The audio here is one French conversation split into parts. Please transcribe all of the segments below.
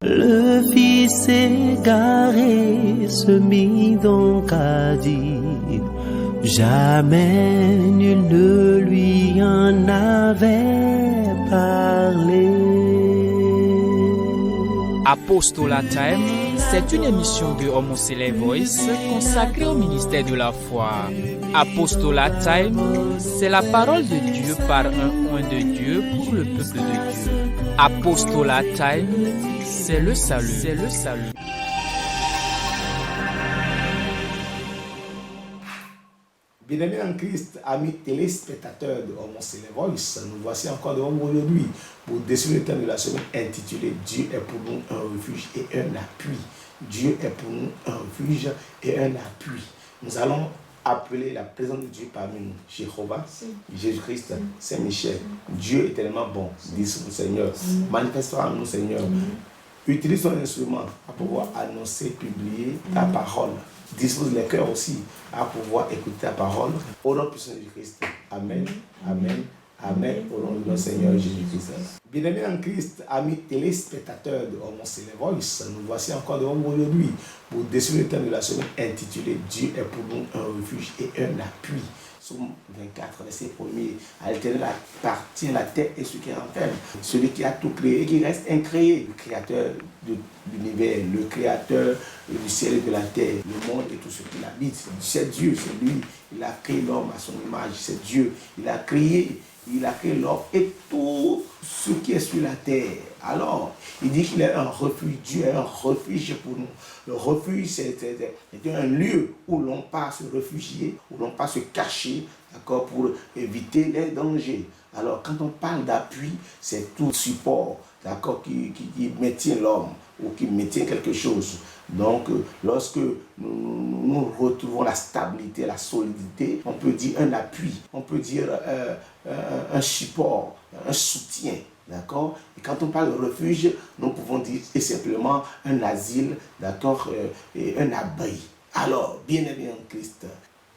Le fils égaré se mit donc à dire, jamais nul ne lui en avait parlé. Apostolat Time, c'est une émission de Homocélé Voice consacrée au ministère de la foi. Apostolat Time, c'est la parole de Dieu par un oint de Dieu pour le peuple de Dieu. Apostolat Time, c'est le salut. C'est le salut. Bien-aimés en Christ, amis téléspectateurs de Homocélé Voice, nous voici encore devant vous aujourd'hui pour décider le thème de la semaine intitulé Dieu est pour nous un refuge et un appui. Dieu est pour nous un refuge et un appui. Nous allons appeler la présence de Dieu parmi nous. Jéhovah, Jésus-Christ, Saint-Michel. Dieu est tellement bon, dit le Seigneur. Manifeste-toi en nous, Seigneur. Utilise ton instrument à pouvoir annoncer, publier ta parole. Dispose les cœurs aussi à pouvoir écouter ta parole. Au nom puissant de Jésus-Christ. Amen. Amen. Amen. Au nom de notre Seigneur Jésus-Christ. Bien-aimés en Christ, amis téléspectateurs de Homocélé Voice, nous voici encore devant vous aujourd'hui pour décider le thème de la semaine intitulé Dieu est pour nous un refuge et un appui. Somme 24, verset 1er. À l'Éternel appartient la terre et ce qui renferme. Celui qui a tout créé et qui reste incréé. Le créateur de l'univers, le créateur du ciel et de la terre, le monde et tout ce qui l'habite. C'est Dieu, c'est lui. Il a créé l'homme à son image. C'est Dieu. Il a créé l'homme et tout ce qui est sur la terre. Alors, il dit qu'il est un refuge. Dieu est un refuge pour nous. Le refuge, c'est un lieu où l'on part se réfugier, où l'on part se cacher, d'accord, pour éviter les dangers. Alors, quand on parle d'appui, c'est tout support, d'accord, qui maintient l'homme ou qui maintient quelque chose. Donc, lorsque nous retrouvons la stabilité, la solidité, on peut dire un appui, on peut dire un support, un soutien. D'accord? Et quand on parle de refuge, nous pouvons dire simplement un asile, d'accord, et un abri. Alors, bien-aimés en Christ,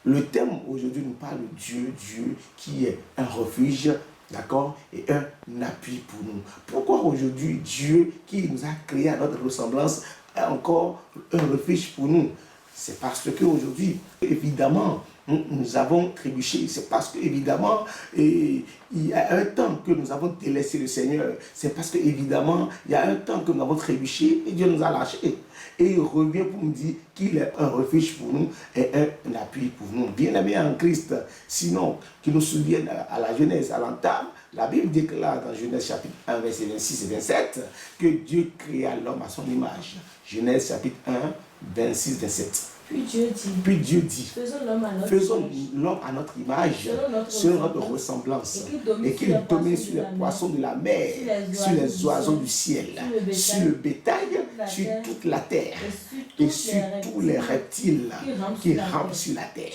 le thème aujourd'hui nous parle de Dieu qui est un refuge, d'accord, et un appui pour nous. Pourquoi aujourd'hui Dieu qui nous a créés à notre ressemblance est encore un refuge pour nous? C'est parce qu'aujourd'hui, évidemment, nous avons trébuché. C'est parce qu'évidemment, il y a un temps que nous avons délaissé le Seigneur. C'est parce qu'évidemment, il y a un temps que nous avons trébuché et Dieu nous a lâchés. Et il revient pour nous dire qu'il est un refuge pour nous et un appui pour nous. Bien-aimés en Christ, sinon, qui nous souviennent à la Genèse, à l'entame, la Bible déclare dans Genèse chapitre 1, verset 26 et 27, que Dieu créa l'homme à son image. Genèse chapitre 1, 26, 27. Puis Dieu dit, faisons l'homme à notre image, selon notre ressemblance, et qu'il domine sur les poissons de la mer, sur les oiseaux du ciel, sur le bétail, sur toute la terre, et sur tous les reptiles qui rampent sur la terre.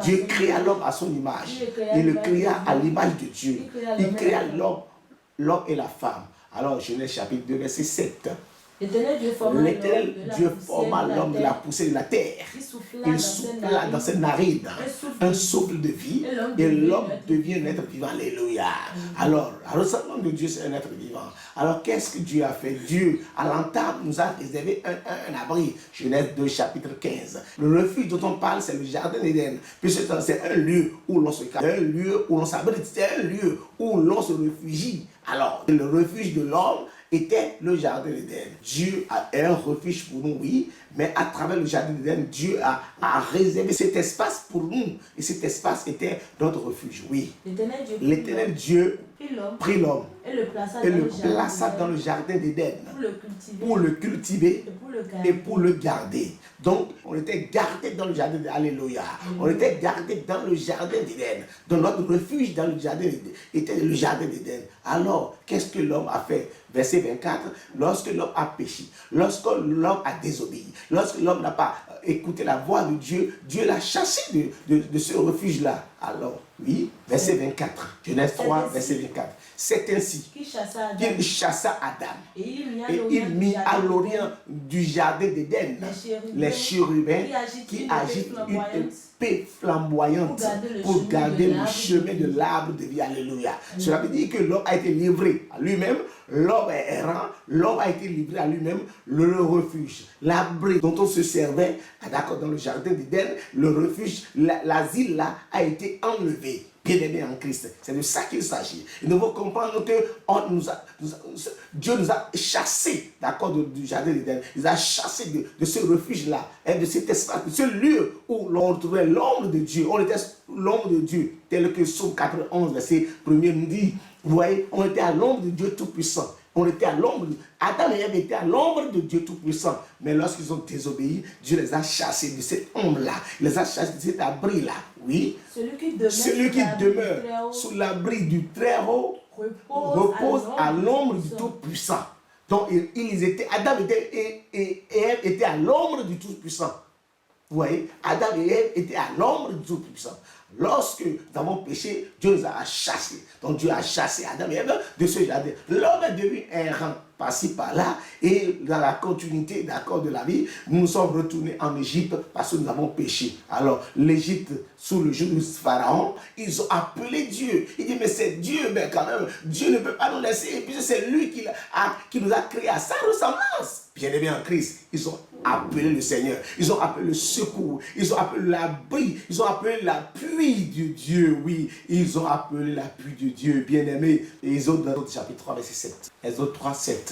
Dieu créa l'homme à son image, il le créa à l'image de Dieu. Il créa l'homme et la femme. Alors, Genèse chapitre 2, verset 7. L'Éternel Dieu forma l'homme de la poussière de la terre. Il souffla dans ses narines un souffle de vie et l'homme devient un être vivant. Alléluia. Alors, la ressemblance de Dieu, c'est un être vivant. Alors, qu'est-ce que Dieu a fait? Dieu, à l'entame, nous a réservé un abri. Genèse 2, chapitre 15. Le refuge dont on parle, c'est le jardin d'Éden. Puisque c'est un lieu où l'on se cache, un lieu où l'on s'abrite, c'est un lieu où l'on se réfugie. Alors, le refuge de l'homme était le jardin d'Éden. Dieu est un refuge pour nous, oui, mais à travers le jardin d'Éden, Dieu a réservé cet espace pour nous. Et cet espace était notre refuge, oui. L'Éternel Dieu prit l'homme et le plaça dans le jardin d'Éden pour le cultiver et pour le garder. Donc, on était gardé dans le jardin d'Éden. Alléluia. On était gardé dans le jardin d'Éden. Donc, notre refuge dans le jardin était le jardin d'Éden. Alors, qu'est-ce que l'homme a fait? Verset 24, lorsque l'homme a péché, lorsque l'homme a désobéi, lorsque l'homme n'a pas écouté la voix de Dieu, Dieu l'a chassé de ce refuge-là. Alors, oui, verset 24, Genèse 3, verset 24. C'est ainsi qu'il chassa Adam et il mit à l'orient du jardin d'Éden les chérubins qui agitent épée flamboyante pour garder le chemin de l'arbre de vie. Alléluia. Cela veut dire que l'homme a été livré à lui-même, l'homme est errant, l'homme a été livré à lui-même, le refuge, l'abri dont on se servait, d'accord, dans le jardin d'Éden, le refuge, l'asile là a été enlevé. Bien-aimés en Christ, c'est de ça qu'il s'agit. Et nous devons comprendre que Dieu nous a chassés, d'accord, du jardin d'Éden. Il nous a chassés de ce refuge-là, de cet espace, de ce lieu où l'on trouvait l'ombre de Dieu. On était l'ombre de Dieu, tel que Psaume 91, verset 1 nous dit. Vous voyez, on était à l'ombre de Dieu Tout-Puissant. On était à l'ombre, Adam et Ève étaient à l'ombre de Dieu Tout-Puissant. Mais lorsqu'ils ont désobéi, Dieu les a chassés de cette ombre-là. Il les a chassés de cet abri-là. Oui. Celui qui demeure sous l'abri du Très-Haut repose à l'ombre du Tout-Puissant. Donc, Adam et Ève étaient à l'ombre du Tout-Puissant. Vous voyez, Adam et Ève étaient à l'ombre du Tout-Puissant. Lorsque nous avons péché, Dieu nous a chassés. Donc Dieu a chassé Adam et Ève de ce jardin. L'homme est devenu errant par-ci par-là, et dans la continuité, d'accord, de la vie, nous sommes retournés en Égypte parce que nous avons péché. Alors l'Égypte, sous le joug de Pharaon, ils ont appelé Dieu. Ils disent mais c'est Dieu, mais quand même Dieu ne peut pas nous laisser, et puis c'est lui qui nous a créé à sa ressemblance. Bien-aimés en Christ, ils ont appelé le Seigneur, ils ont appelé le secours, ils ont appelé l'abri, ils ont appelé l'appui de Dieu. Oui, ils ont appelé l'appui de Dieu. Bien-aimés, Exode chapitre 3 verset 7. Exode 3 7.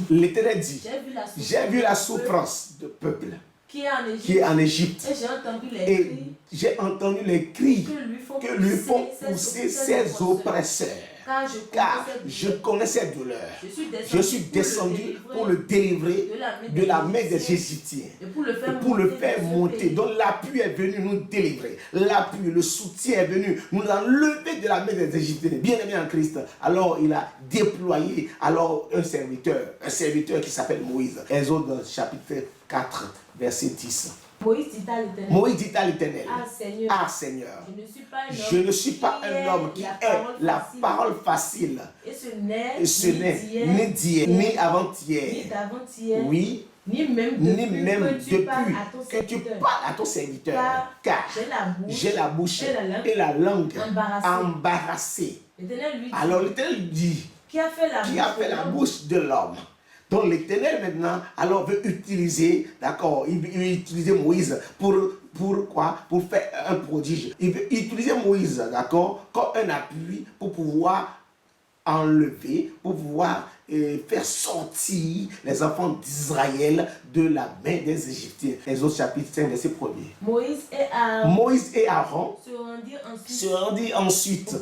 L'Éternel dit, j'ai vu la souffrance du peuple qui est en Égypte, et j'ai entendu les cris que lui font pousser ses oppresseurs. Car je connais ses douleurs. Je suis descendu pour le délivrer de la main des Égyptiens, et pour le faire monter. Donc l'appui est venu nous délivrer. L'appui, le soutien est venu nous enlever de la main des Égyptiens. Bien-aimés en Christ. Alors il a déployé un serviteur qui s'appelle Moïse. Exode chapitre 4, verset 10. Moïse dit à l'Éternel, ah Seigneur, je ne suis pas un homme qui ait la parole facile, et ce n'est ni d'hier, ni avant-hier, oui, ni même depuis que tu parles à ton serviteur, car j'ai la bouche et la langue embarrassées. Alors l'Éternel dit, qui a fait la bouche de l'homme? Donc l'Éternel maintenant, alors veut utiliser, d'accord, il veut utiliser Moïse pour quoi? Pour faire un prodige. Il veut utiliser Moïse, d'accord, comme un appui pour pouvoir enlever, pour pouvoir faire sortir les enfants d'Israël de la main des Égyptiens. Exode chapitre 5, verset 1er. Moïse et Aaron se rendirent ensuite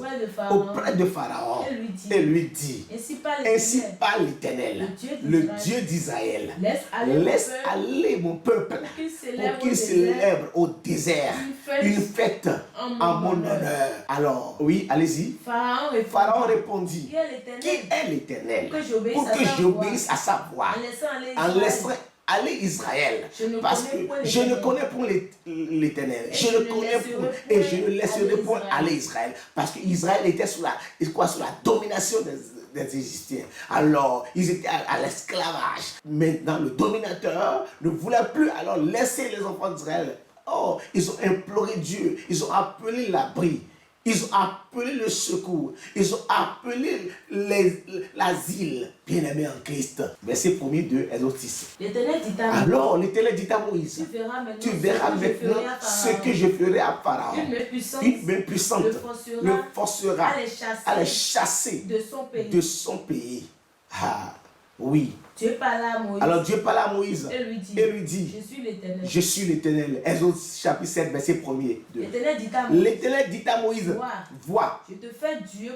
auprès de Pharaon et lui dit, ainsi parle l'Éternel, le Dieu d'Israël, laisse aller mon peuple pour qu'il célèbre au désert une fête en mon honneur. Alors, oui, allez-y. Pharaon répondit, qui est l'Éternel pour que j'obéisse à sa voix en laissant aller Israël, parce que je ne connais point l'Éternel, et je ne laisserai point aller Israël, parce que Israël était sous la domination des Égyptiens. Alors, ils étaient à l'esclavage. Maintenant, le dominateur ne voulait plus alors laisser les enfants d'Israël. Oh, ils ont imploré Dieu, ils ont appelé l'abri. Ils ont appelé le secours. Ils ont appelé l'asile. Bien-aimé en Christ. Verset 1er de Exode 6. Alors l'Éternel dit à Moïse, tu verras maintenant ce que je ferai à Pharaon. Une main puissante le forcera à les chasser de son pays. Ah, oui. Alors Dieu parla à Moïse et lui dit, je suis l'Éternel. Exode chapitre 7, verset 1er. L'Éternel dit à Moïse, vois, je te fais Dieu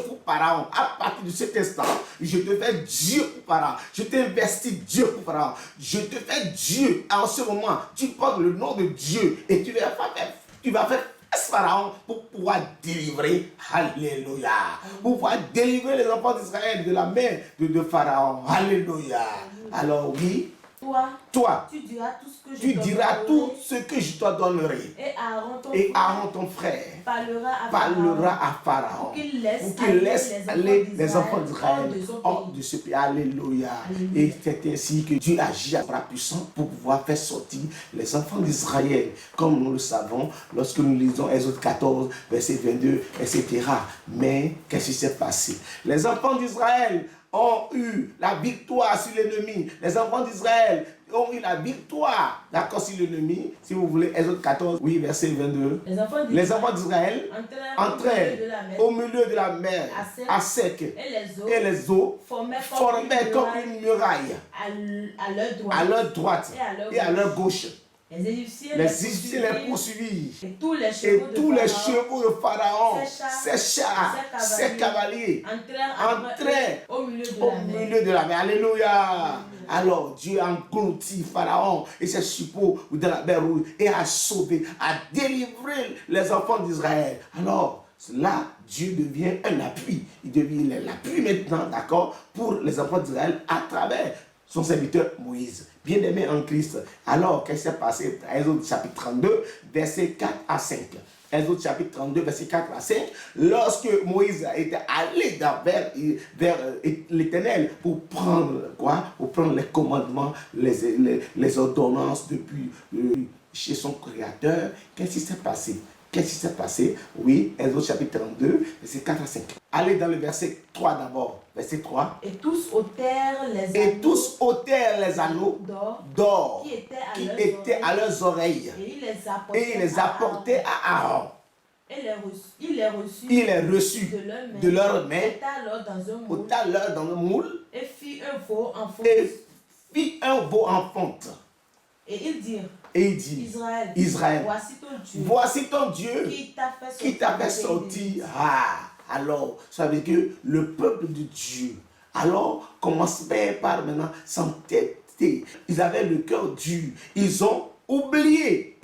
pour Pharaon. À partir de cet instant, je te fais Dieu pour Pharaon. Je t'investis Dieu pour Pharaon. Je te fais Dieu. En ce moment, tu portes le nom de Dieu et tu vas faire Pharaon pour pouvoir délivrer, alléluia, pour pouvoir délivrer les enfants d'Israël de la main de Pharaon, alléluia. Alors oui, Toi, tu diras tout ce que je tu te diras donnerai, tout ce que je te donnerai. Et Aaron, ton frère, parlera à Pharaon pour qu'il aller laisse aller les enfants d'Israël hors de ce pays. Alléluia. Et c'est ainsi que Dieu agit à bras puissant pour pouvoir faire sortir les enfants d'Israël. Comme nous le savons, lorsque nous lisons Exode 14, verset 22, etc. Mais qu'est-ce qui s'est passé? Les enfants d'Israël ont eu la victoire sur l'ennemi. Les enfants d'Israël ont eu la victoire, d'accord, sur l'ennemi. Si vous voulez, Exode 14, oui, verset 22. Les enfants d'Israël entraient au milieu de la mer à sec. Et les eaux formaient comme une muraille à leur droite et à leur gauche. Les Égyptiens les poursuivirent. Et tous les chevaux de Pharaon, ses chars, ses cavaliers entraient au milieu de la mer. Alléluia. Alors Dieu a englouti Pharaon et ses chevaux dans la mer Rouge et a sauvé, a délivré les enfants d'Israël. Alors là, Dieu devient un appui. Il devient l'appui maintenant, d'accord, pour les enfants d'Israël à travers son serviteur Moïse. Bien-aimé en Christ. Alors, qu'est-ce qui s'est passé? Exode chapitre 32, versets 4 à 5. Exode chapitre 32, verset 4 à 5. Lorsque Moïse était allé vers l'Éternel pour prendre quoi? Pour prendre les commandements, les ordonnances depuis chez son Créateur. Qu'est-ce qui s'est passé? Qu'est-ce qui s'est passé? Oui, Exode chapitre 32, verset 4 à 5. Allez dans le verset 3 d'abord. Verset 3. Et tous ôtèrent les anneaux d'or qui étaient à leurs oreilles. Et ils les apportaient à Aaron. Il les reçut de leurs mains, ôta leur dans le moule, et fit un veau en fonte. Et il dit, Israël, voici ton Dieu qui t'a fait sortir. Alors, ça veut dire que le peuple de Dieu, alors, commençait par maintenant s'entêter. Ils avaient le cœur dur. Ils ont oublié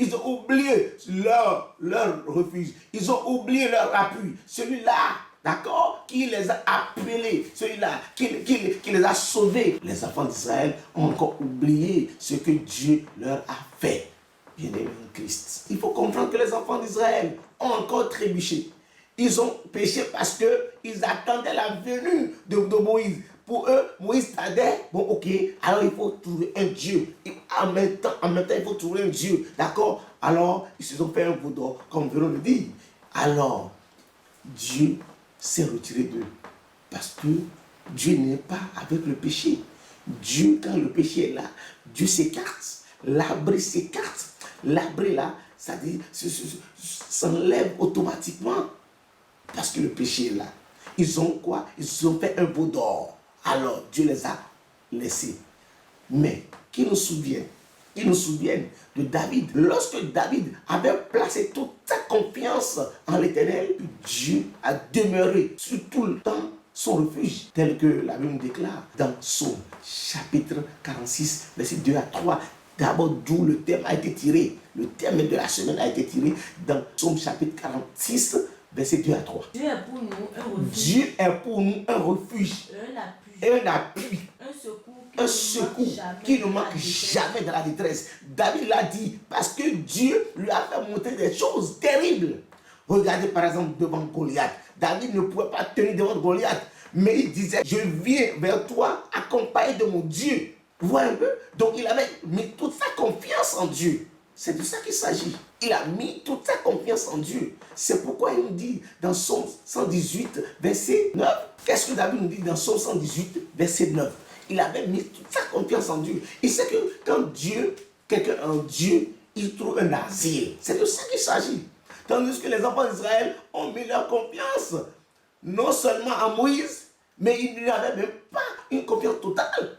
leur refuge. Ils ont oublié leur appui. Celui-là, d'accord, qui les a appelés, celui-là qui les a sauvés. Les enfants d'Israël ont encore oublié ce que Dieu leur a fait. Bien-aimés en Christ, il faut comprendre que les enfants d'Israël ont encore trébuché. Ils ont péché parce qu'ils attendaient la venue de Moïse. Pour eux, Moïse tardait. Bon, ok, alors il faut trouver un Dieu. Et en même temps, il faut trouver un Dieu. D'accord? Alors, ils se sont fait un veau d'or, comme nous venons de dire. Alors, Dieu s'est retiré d'eux. Parce que Dieu n'est pas avec le péché. Dieu, quand le péché est là, Dieu s'écarte. L'arbre s'écarte. L'arbre là, ça dit, s'enlève automatiquement. Parce que le péché est là. Ils ont quoi? Ils ont fait un veau d'or. Alors Dieu les a laissés. Mais qui nous souviennent de David. Lorsque David avait placé toute sa confiance en l'Éternel, Dieu a demeuré sur tout le temps son refuge, tel que la Bible déclare dans Psaume chapitre 46, verset 2 à 3. D'abord, d'où le thème a été tiré. Le thème de la semaine a été tiré dans Psaume chapitre 46, verset 2 à 3. Dieu est pour nous un refuge. Dieu est pour nous un refuge. Un appui. Un secours qui ne manque jamais dans la détresse. David l'a dit parce que Dieu lui a fait montrer des choses terribles. Regardez par exemple devant Goliath. David ne pouvait pas tenir devant Goliath. Mais il disait, je viens vers toi accompagné de mon Dieu. Vous voyez un peu? Donc il avait mis toute sa confiance en Dieu. C'est de ça qu'il s'agit. Il a mis toute sa confiance en Dieu. C'est pourquoi il nous dit dans Psaume 118, verset 9. Qu'est-ce que David nous dit dans Psaume 118, verset 9? Il avait mis toute sa confiance en Dieu. Il sait que quand quelqu'un en Dieu, il trouve un asile. C'est de ça qu'il s'agit. Tandis que les enfants d'Israël ont mis leur confiance non seulement à Moïse, mais ils n'avaient même pas une confiance totale.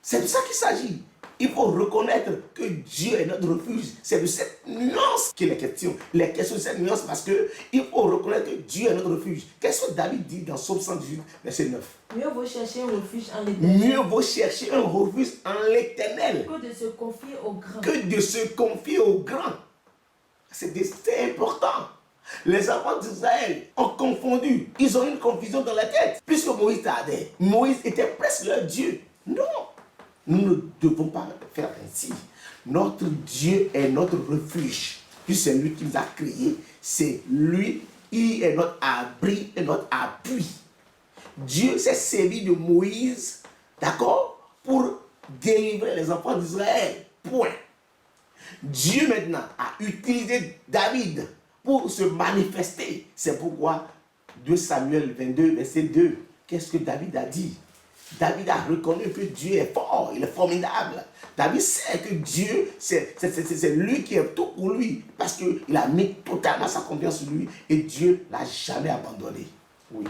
C'est de ça qu'il s'agit. Il faut reconnaître que Dieu est notre refuge. C'est de cette nuance qu'il est question. Il est question de cette nuance parce qu'il faut reconnaître que Dieu est notre refuge. Qu'est-ce que David dit dans Psaume 118, verset 9? Mieux vaut chercher un refuge en l'Éternel. Mieux vaut chercher un refuge en l'Éternel que de se confier au grand. Que de se confier au grand. C'est important. Les enfants d'Israël ont confondu. Ils ont une confusion dans la tête. Puisque Moïse tardait. Moïse était presque leur Dieu. Non. Nous ne devons pas faire ainsi. Notre Dieu est notre refuge. Puis c'est lui qui nous a créés. C'est lui qui est notre abri et notre appui. Dieu s'est servi de Moïse, d'accord, pour délivrer les enfants d'Israël. Point. Dieu maintenant a utilisé David pour se manifester. C'est pourquoi 2 Samuel 22, verset 2, qu'est-ce que David a dit? David a reconnu que Dieu est fort, il est formidable. David sait que Dieu, c'est lui qui est tout pour lui, parce qu'il a mis totalement sa confiance sur lui et Dieu ne l'a jamais abandonné. Oui.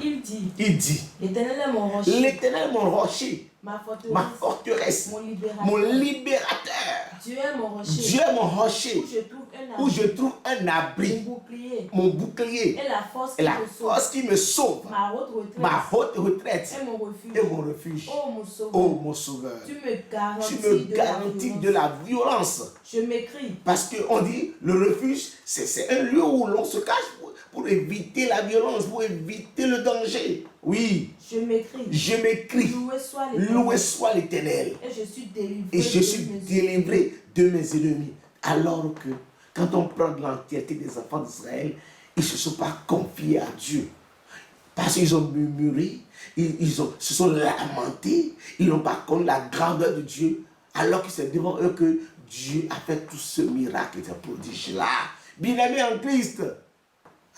Il dit, l'Éternel est mon rocher. L'Éternel est mon rocher. Ma forteresse, mon libérateur. Dieu est mon rocher. Dieu est mon rocher. Où je trouve un abri. Mon bouclier. Et la force qui me sauve. Ma haute retraite. Et mon refuge. Oh mon sauveur. Tu me garantis de la violence. Je m'écris. Parce qu'on dit le refuge, c'est un lieu où l'on se cache pour éviter la violence, pour éviter le danger. Oui. Je m'écris. Loué soit l'Éternel. Et je suis délivré de mes ennemis. Alors que quand on prend de l'entièreté des enfants d'Israël, ils ne se sont pas confiés à Dieu. Parce qu'ils ont murmuré, ils se sont lamentés, ils n'ont pas connu la grandeur de Dieu, alors que c'est devant eux que Dieu a fait tout ce miracle et ce prodige-là. Bien-aimé en Christ.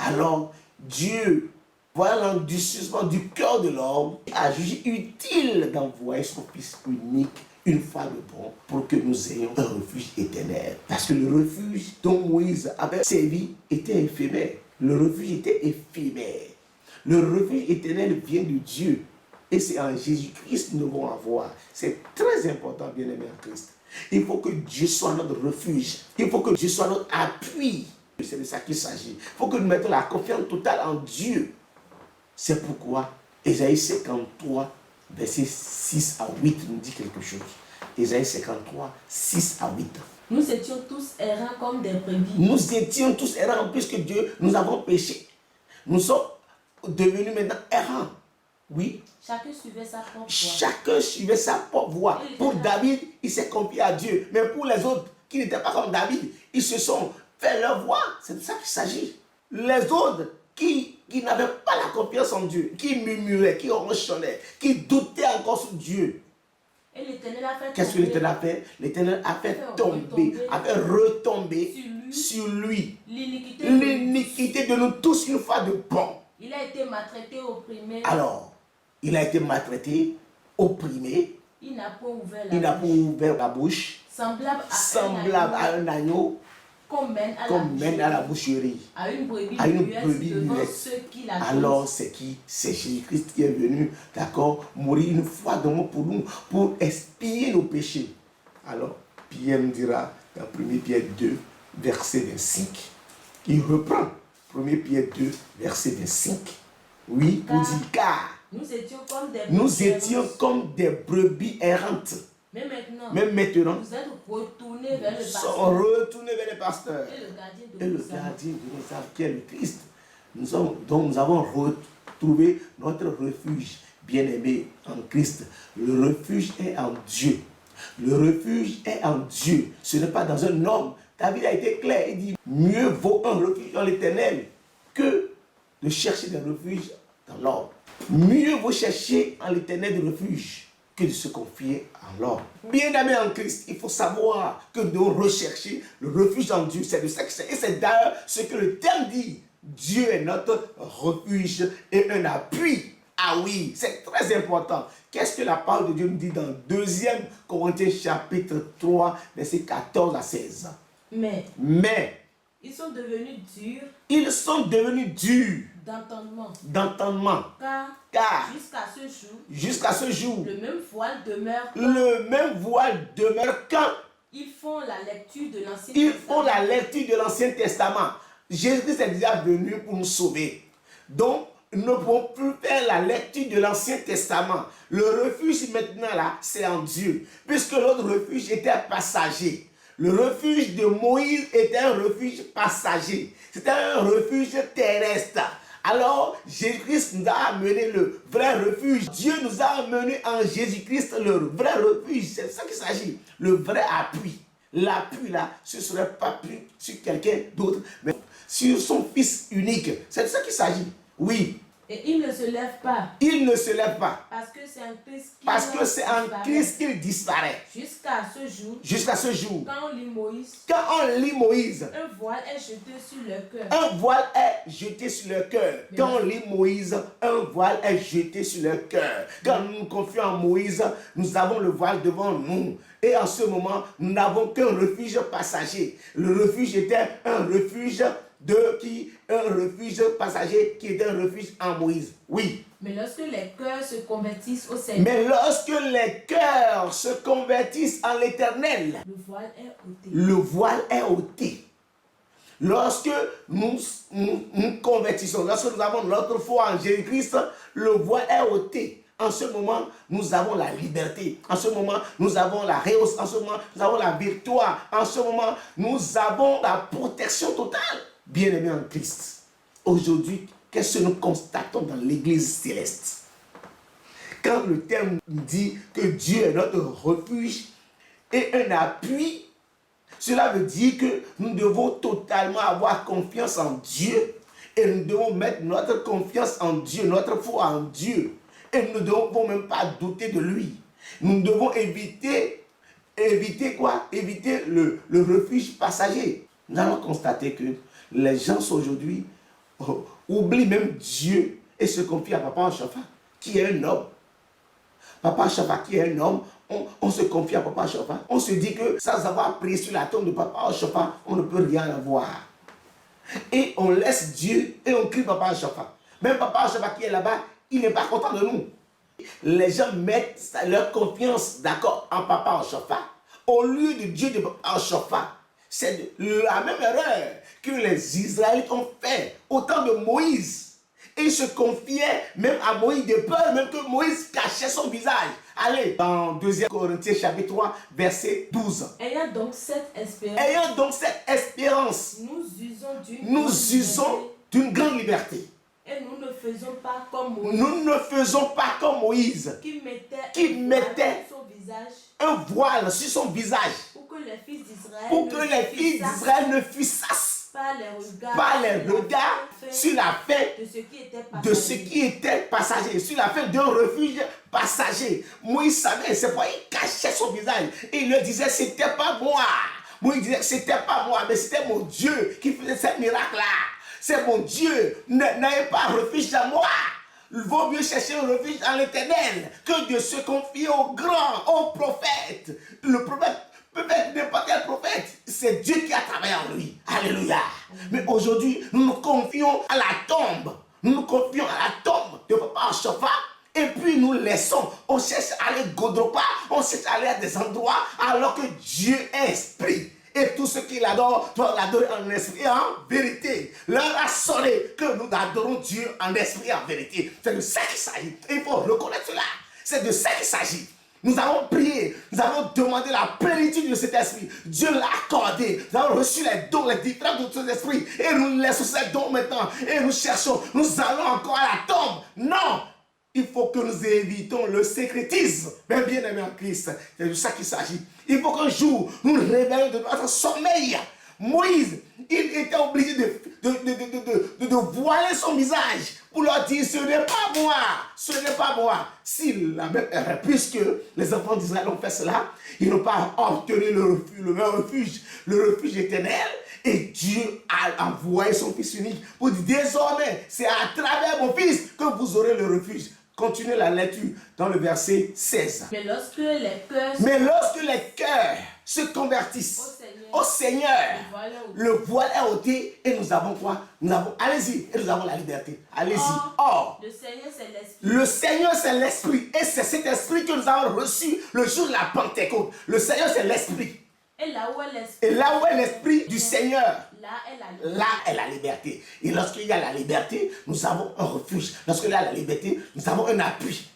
Alors, Dieu, voyant l'endurcissement du cœur de l'homme, a jugé utile d'envoyer son Fils unique une fois de bon pour que nous ayons un refuge éternel. Parce que le refuge dont Moïse avait servi était éphémère. Le refuge était éphémère. Le refuge éternel vient de Dieu. Et c'est en Jésus-Christ que nous devons avoir. C'est très important, bien-aimé en Christ. Il faut que Dieu soit notre refuge. Il faut que Dieu soit notre appui. C'est de ça qu'il s'agit. Il faut que nous mettions la confiance totale en Dieu. C'est pourquoi Ésaïe 53, versets 6 à 8 nous dit quelque chose. Ésaïe 53, 6 à 8. Nous étions tous errants comme des brebis. Nous étions tous errants puisque Dieu, nous avons péché. Nous sommes devenus maintenant errants. Oui. Chacun suivait sa propre voie. Chacun suivait sa propre voie. Pour David, il s'est confié à Dieu. Mais pour les autres qui n'étaient pas comme David, ils se sont fait leur voie. C'est de ça qu'il s'agit. Les autres qui n'avaient pas la confiance en Dieu, qui murmuraient, qui ronchonnaient, qui doutaient encore sur Dieu. Et l'Éternel a fait Qu'est-ce que l'Éternel a fait? L'Éternel a fait tomber, a fait retomber sur lui l'iniquité de nous tous une fois de bon. Il a été maltraité, opprimé. Alors, il a été maltraité, opprimé. Il n'a pas ouvert la bouche. Semblable à un agneau. Qu'on mène à la boucherie. À une brebis muette. Alors, c'est qui? C'est Jésus-Christ qui est venu, d'accord, mourir une fois de mort pour nous, pour expier nos péchés. Alors, Pierre nous dira dans 1 Pierre 2, verset 25, il reprend 1 Pierre 2, verset 25. Oui, pour dire car nous étions comme des brebis errantes. Mais maintenant, vous êtes retournés vers le pasteur. Et le gardien de nos âmes, qui est le Christ. Donc nous avons retrouvé notre refuge, bien-aimé en Christ. Le refuge est en Dieu. Le refuge est en Dieu. Ce n'est pas dans un homme. David a été clair. Il dit, mieux vaut un refuge dans l'Éternel que de chercher des refuges dans l'homme. Mieux vaut chercher en l'Éternel des refuges que de se confier en l'homme. Bien-aimé en Christ, il faut savoir que nous devons rechercher le refuge en Dieu. C'est de ça que c'est. Et c'est d'ailleurs ce que le terme dit. Dieu est notre refuge et un appui. Ah oui, c'est très important. Qu'est-ce que la parole de Dieu nous dit dans 2 Corinthiens chapitre 3, versets 14 à 16? Mais ils sont devenus durs. Ils sont devenus durs d'entendement. Car jusqu'à ce jour, le même voile demeure quand ils font la lecture de l'Ancien Testament. Jésus est déjà venu pour nous sauver. Donc, nous ne pouvons plus faire la lecture de l'Ancien Testament. Le refuge maintenant là, c'est en Dieu. Puisque l'autre refuge était passager. Le refuge de Moïse était un refuge passager. C'était un refuge terrestre. Alors, Jésus-Christ nous a amené le vrai refuge. Dieu nous a amené en Jésus-Christ le vrai refuge. C'est de ça qu'il s'agit. Le vrai appui. L'appui là, ce ne serait pas plus sur quelqu'un d'autre, mais sur son Fils unique. C'est de ça qu'il s'agit. Oui. Et il ne se lève pas. Il ne se lève pas. Parce que c'est en Christ qu'il Parce que c'est en Christ qu'il disparaît. Jusqu'à ce jour. Jusqu'à ce jour. Quand on lit Moïse. Quand on lit Moïse. Un voile est jeté sur le cœur. Un voile est jeté sur le cœur. Quand on lit Moïse, un voile est jeté sur le cœur. Quand nous nous confions en Moïse, nous avons le voile devant nous. Et en ce moment, nous n'avons qu'un refuge passager. Le refuge était un refuge un refuge passager qui était un refuge en Moïse. Oui. Mais lorsque les cœurs se convertissent au Seigneur. Mais lorsque les cœurs se convertissent en l'Éternel. Le voile est ôté. Le voile est ôté. Lorsque nous convertissons, lorsque nous avons notre foi en Jésus-Christ, le voile est ôté. En ce moment, nous avons la liberté. En ce moment, nous avons la réussite. En ce moment, nous avons la victoire. En ce moment, nous avons la protection totale. Bien-aimés en Christ, aujourd'hui, qu'est-ce que nous constatons dans l'Église céleste? Quand le terme dit que Dieu est notre refuge et un appui, cela veut dire que nous devons totalement avoir confiance en Dieu et nous devons mettre notre confiance en Dieu, notre foi en Dieu. Et nous ne devons même pas douter de lui. Nous devons éviter quoi? Éviter le refuge passager. Nous allons constater que les gens aujourd'hui oublient même Dieu et se confient à Papa Achafa, qui est un homme. Papa Achafa, qui est un homme, on se confie à Papa Achafa. On se dit que sans avoir prié sur la tombe de Papa Achafa, on ne peut rien avoir. Et on laisse Dieu et on crie Papa Achafa. Même Papa Achafa qui est là-bas, il n'est pas content de nous. Les gens mettent leur confiance, d'accord, en Papa Achafa au lieu de Dieu de Papa Achafa. C'est la même erreur que les Israélites ont fait au temps de Moïse. Et ils se confiaient même à Moïse de peur, même que Moïse cachait son visage. Allez, dans 2 Corinthiens chapitre 3, verset 12. Ayant donc cette espérance, nous usons d'une grande liberté. Et nous ne faisons pas comme Moïse. Nous ne faisons pas comme Moïse. Qui mettait son visage, un voile sur son visage. Pour que les fils d'Israël ne fussassent par les regards sur la fin de ce qui était passager. Sur la fin d'un refuge passager. Moïse savait, c'est pourquoi il cachait son visage. Et il leur disait, c'était pas moi. Moïse disait, c'était pas moi, mais c'était mon Dieu qui faisait ce miracle-là. C'est mon Dieu, n'ayez pas refuge à moi. Il vaut mieux chercher un refuge en l'Éternel que de se confier au grand, au prophète. Le prophète, peut-être n'importe quel prophète, c'est Dieu qui a travaillé en lui. Alléluia. Mais aujourd'hui, nous nous confions à la tombe. Nous nous confions à la tombe de Papa Achafa. Et puis nous laissons, on cherche à aller Godropa, on cherche à aller à des endroits alors que Dieu est esprit. Et tous ceux qui l'adorent doivent l'adorer en esprit et en vérité. L'heure a sonné que nous adorons Dieu en esprit et en vérité. C'est de ça qu'il s'agit. Et il faut reconnaître cela. C'est de ça qu'il s'agit. Nous avons prié, nous avons demandé la plénitude de cet esprit. Dieu l'a accordé. Nous avons reçu les dons, les différents dons de cet esprit. Et nous laissons ces dons maintenant. Et nous cherchons, nous allons encore à la tombe. Non! Il faut que nous évitons le sécrétisme. Mais bien aimé en Christ, c'est de ça qu'il s'agit. Il faut qu'un jour, nous nous réveillions de notre sommeil. Moïse, il était obligé de voiler son visage pour leur dire, ce n'est pas moi, ce n'est pas moi. S'il la même erreur, puisque les enfants d'Israël ont fait cela, ils n'ont pas obtenu le même refuge, le refuge éternel. Et Dieu a envoyé son Fils unique pour dire, désormais, c'est à travers mon Fils que vous aurez le refuge. Continuez la lecture dans le verset 16. Mais lorsque les cœurs se convertissent au Seigneur, le voile est ôté et nous avons quoi? Allez-y, et nous avons la liberté. Allez-y. Or, le Seigneur c'est l'Esprit. Le Seigneur c'est l'Esprit. Et c'est cet Esprit que nous avons reçu le jour de la Pentecôte. Le Seigneur c'est l'Esprit. Et là où est l'Esprit du Seigneur, là est la liberté. Et lorsqu'il y a la liberté, nous avons un refuge. Lorsqu'il y a la liberté, nous avons un appui.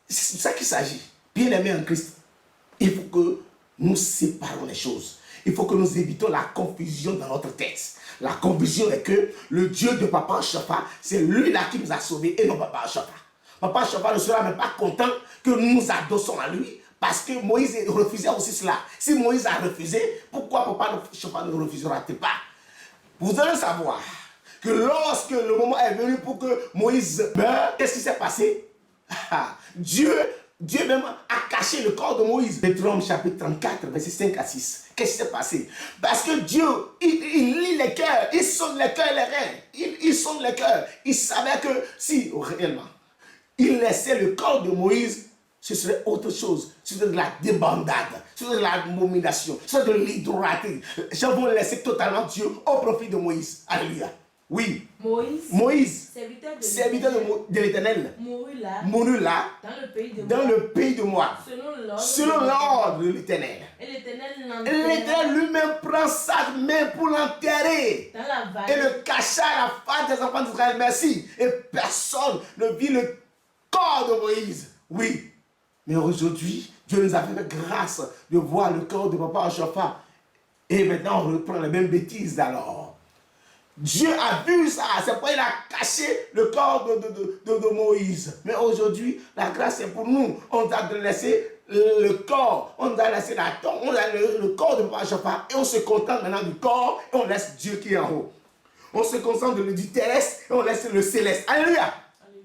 C'est de ça qu'il s'agit. Bien aimé en Christ, il faut que nous séparons les choses. Il faut que nous évitons la confusion dans notre tête. La conviction est que le Dieu de Papa Shapha, c'est lui-là qui nous a sauvés et non Papa Shapha. Papa Shapha ne sera même pas content que nous nous adossons à lui parce que Moïse refusait aussi cela. Si Moïse a refusé, pourquoi Papa Shapha ne refusera-t-il pas? Vous allez savoir que lorsque le moment est venu pour que Moïse meure, qu'est-ce qui s'est passé? Dieu même a caché le corps de Moïse. Deutéronome chapitre 34, versets 5 à 6. Qu'est-ce qui s'est passé? Parce que Dieu, il lit les cœurs, il sonde les cœurs et les reins. Il sonde les cœurs. Il savait que si réellement il laissait le corps de Moïse, ce serait autre chose. Ce serait de la débandade, ce serait de la domination, ce serait de l'idolâtrie. Je vais laisser totalement Dieu au profit de Moïse. Alléluia. Oui. Moïse, serviteur de l'Éternel, mourut là, dans le pays de Moab, selon l'ordre de l'Éternel. Et l'Éternel lui-même prend sa main pour l'enterrer et le cacha à la face des enfants d'Israël. Merci. Et personne ne vit le corps de Moïse. Oui. Mais aujourd'hui, Dieu nous a fait grâce de voir le corps de Papa Shapha. Et maintenant, on reprend les mêmes bêtises alors. Dieu a vu ça, c'est pourquoi il a caché le corps de Moïse. Mais aujourd'hui, la grâce est pour nous. On a laissé le corps, on a laissé la tombe, on a le corps de Papa Shapha et on se contente maintenant du corps et on laisse Dieu qui est en haut. On se concentre du terrestre et on laisse le céleste. Alléluia.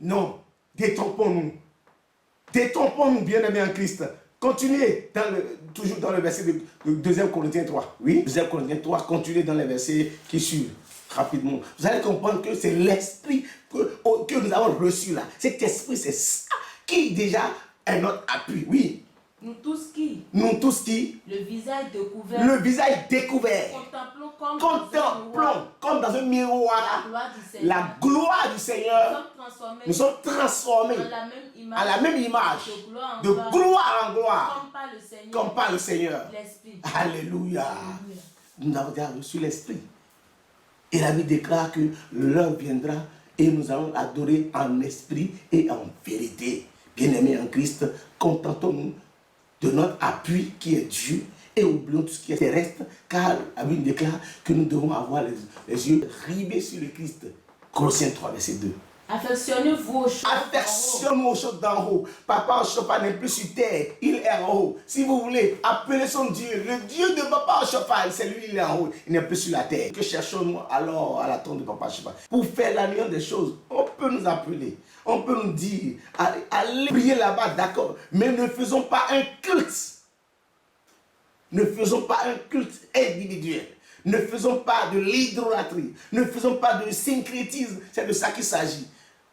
Non, détrompons-nous. Détrompons-nous, bien-aimés en Christ. Continuez toujours dans le verset de 2 Corinthiens 3. Oui, 2 Corinthiens 3, continuez dans les versets qui suivent. Rapidement. Vous allez comprendre que c'est l'esprit que nous avons reçu là. Cet esprit, c'est ça qui déjà est notre appui. Oui. Nous tous qui. Le visage découvert. Contemplons comme dans un miroir la gloire du Seigneur. Nous sommes transformés à la même image. De gloire en gloire. Comme par le Seigneur. Alléluia. Nous avons déjà reçu l'esprit. Et la Bible déclare que l'heure viendra et nous allons adorer en esprit et en vérité. Bien-aimés en Christ, contentons-nous de notre appui qui est Dieu et oublions tout ce qui est terrestre, car la Bible déclare que nous devons avoir les yeux rivés sur le Christ. Colossiens 3, verset 2. Affectionnez-vous aux choses d'en haut. Papa Shapha n'est plus sur terre, il est en haut. Si vous voulez appeler son Dieu, le Dieu de Papa Shapha, c'est lui, il est en haut, il n'est plus sur la terre. Que cherchons-nous alors à la tombe de Papa Shapha? Pour faire la nuance des choses, on peut nous appeler, on peut nous dire, allez prier là-bas, d'accord, mais ne faisons pas un culte. Ne faisons pas un culte individuel. Ne faisons pas de l'idolâtrie. Ne faisons pas de syncrétisme. C'est de ça qu'il s'agit.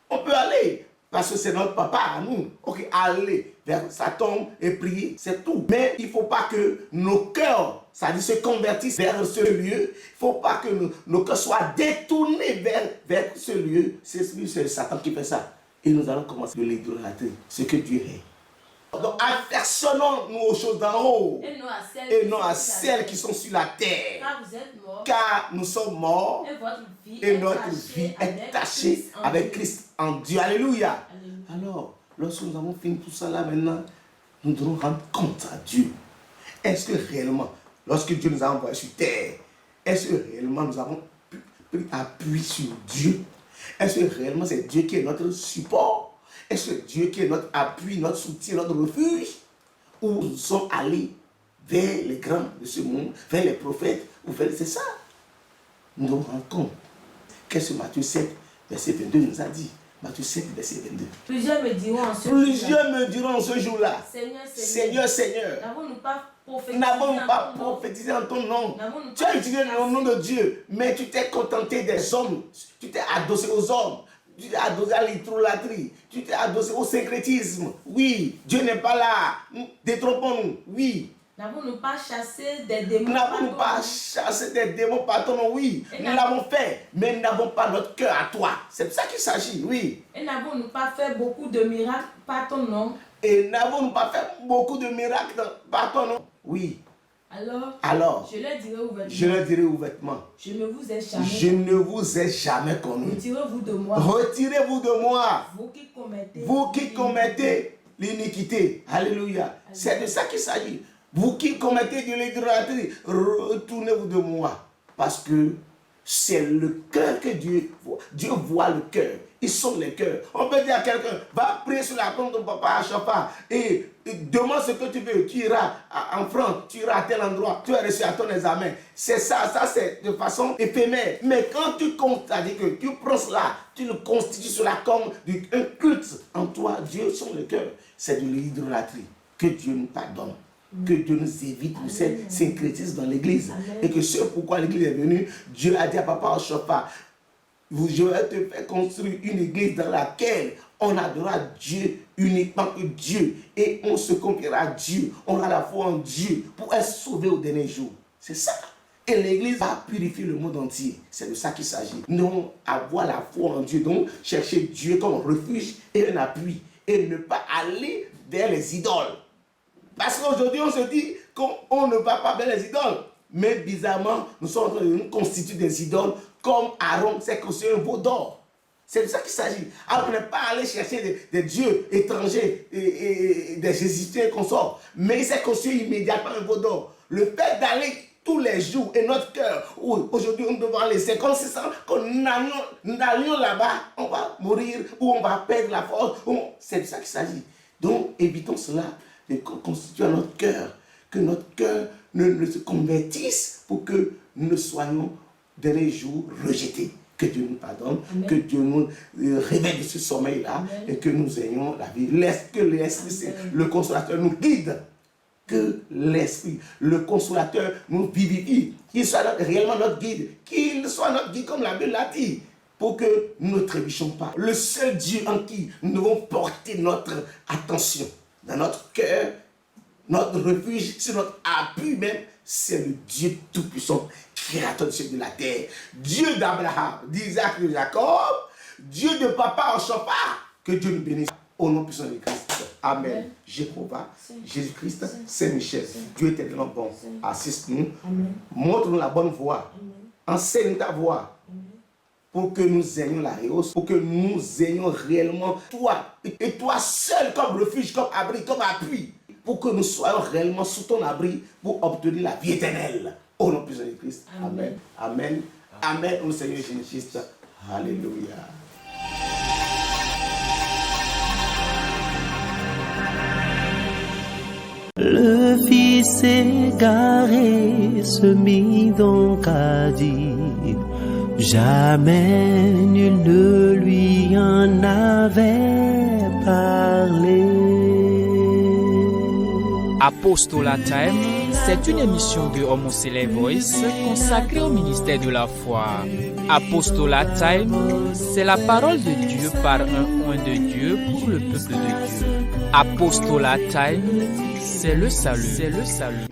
On peut aller, parce que c'est notre papa à nous. Ok, aller vers sa tombe et prier, c'est tout. Mais il ne faut pas que nos cœurs, c'est-à-dire se convertissent vers ce lieu. Il ne faut pas que nos cœurs soient détournés vers ce lieu. C'est Satan qui fait ça. Et nous allons commencer de l'idolâtrie, ce que Dieu est. Donc, affectionnons-nous aux choses d'en haut et non à celles qui sont sur la terre. Car vous êtes morts. Car nous sommes morts et notre vie est tachée avec Christ en Dieu. Alléluia. Alors, lorsque nous avons fini tout ça là maintenant, nous devons rendre compte à Dieu. Est-ce que réellement, lorsque Dieu nous a envoyés sur terre, est-ce que réellement nous avons pris appui sur Dieu? Est-ce que réellement c'est Dieu qui est notre support? Est-ce que Dieu qui est notre appui, notre soutien, notre refuge? Ou nous sommes allés vers les grands de ce monde, vers les prophètes, ou vers... C'est ça. Nous nous rendons compte. Qu'est-ce que Matthieu 7, verset 22 nous a dit? Matthieu 7, verset 22. Plusieurs me diront en ce jour-là. Seigneur, Seigneur. N'avons-nous pas prophétisé en ton nom? Tu as utilisé le nom de Dieu, mais tu t'es contenté des hommes. Tu t'es adossé aux hommes. Tu t'es adossé à l'idolâtrie. Tu t'es adossé au syncrétisme. Oui, Dieu n'est pas là. Détrompons-nous. Oui. N'avons-nous pas chassé des démons par ton nom? Oui. Nous l'avons fait, mais nous n'avons pas notre cœur à toi. C'est de ça qu'il s'agit, oui. Et n'avons-nous pas fait beaucoup de miracles par ton nom? Et n'avons-nous pas fait beaucoup de miracles par ton nom? Oui. Alors, je leur dirai ouvertement. Je ne vous ai jamais connu. Retirez-vous de moi. Retirez-vous de moi. Vous qui commettez l'iniquité. Alléluia. C'est de ça qu'il s'agit. Vous qui commettez de l'idolâtrie, retournez-vous de moi. Parce que C'est le cœur que Dieu voit. Dieu voit le cœur. Ils sont les cœurs. On peut dire à quelqu'un, va prier sur la tombe de ton papa à Chapa et demande ce que tu veux. Tu iras en France, tu iras à tel endroit, tu vas reçu à ton examen. C'est ça c'est de façon éphémère. Mais quand tu comptes, c'est-à-dire que tu prends cela, tu le constitues cela comme un culte en toi, Dieu sont les cœurs. C'est de l'idolâtrie. Que Dieu nous pardonne. Que Dieu nous évite de cette syncrétisme dans l'église. Et que ce pourquoi l'église est venue, Dieu a dit à papa Chapa, je vais te faire construire une église dans laquelle on adorera Dieu uniquement que Dieu. Et on se confiera à Dieu. On a la foi en Dieu pour être sauvé au dernier jour. C'est ça. Et l'église va purifier le monde entier. C'est de ça qu'il s'agit. Non, avoir la foi en Dieu. Donc, chercher Dieu comme refuge et un appui. Et ne pas aller vers les idoles. Parce qu'aujourd'hui, on se dit qu'on ne va pas vers les idoles. Mais bizarrement, nous sommes en train de nous constituer des idoles comme Aaron s'est constitué un veau d'or. C'est de ça qu'il s'agit. Alors, on n'est pas allé chercher des dieux étrangers et des Égyptiens qu'on sort. Mais il s'est constitué immédiatement un veau d'or. Le fait d'aller tous les jours et notre cœur, aujourd'hui on devrait aller, c'est comme si qu'on allions là-bas, on va mourir ou on va perdre la force. C'est de ça qu'il s'agit. Donc, évitons cela. De constituer notre cœur, que notre cœur ne se convertisse pour que nous soyons dans les jours rejetés. Que Dieu nous pardonne, Amen. Que Dieu nous réveille de ce sommeil-là et que nous ayons la vie. Que l'Esprit, le Consolateur, nous guide. Que l'Esprit, le Consolateur, nous vivifie. Qu'il soit réellement notre guide. Qu'il soit notre guide comme la Bible l'a dit. Pour que nous ne trébuchions pas. Le seul Dieu en qui nous devons porter notre attention. Dans notre cœur, notre refuge, c'est notre appui même, c'est le Dieu Tout-Puissant, créateur du ciel et de la terre. Dieu d'Abraham, d'Isaac et de Jacob, Dieu de papa en Chapa, que Dieu nous bénisse au nom puissant de Christ. Amen. Jéhovah, Jésus-Christ, Saint-Michel, Dieu est tellement bon. Assiste-nous, montre-nous la bonne voie, enseigne ta voie. Pour que nous ayons la réhausse, pour que nous ayons réellement toi, et toi seul comme refuge, comme abri, comme appui, pour que nous soyons réellement sous ton abri pour obtenir la vie éternelle. Au nom puissant de Christ. Amen. Amen. Amen. Au Seigneur Jésus-Christ. Alléluia. Le fils égaré se mit donc à dire, jamais nul ne lui en avait parlé. Apostolat Time, c'est une émission de Homoselect Voice consacrée au ministère de la foi. Apostolat Time, c'est la parole de Dieu par un oint de Dieu pour le peuple de Dieu. Apostolat Time, c'est le salut. C'est le salut.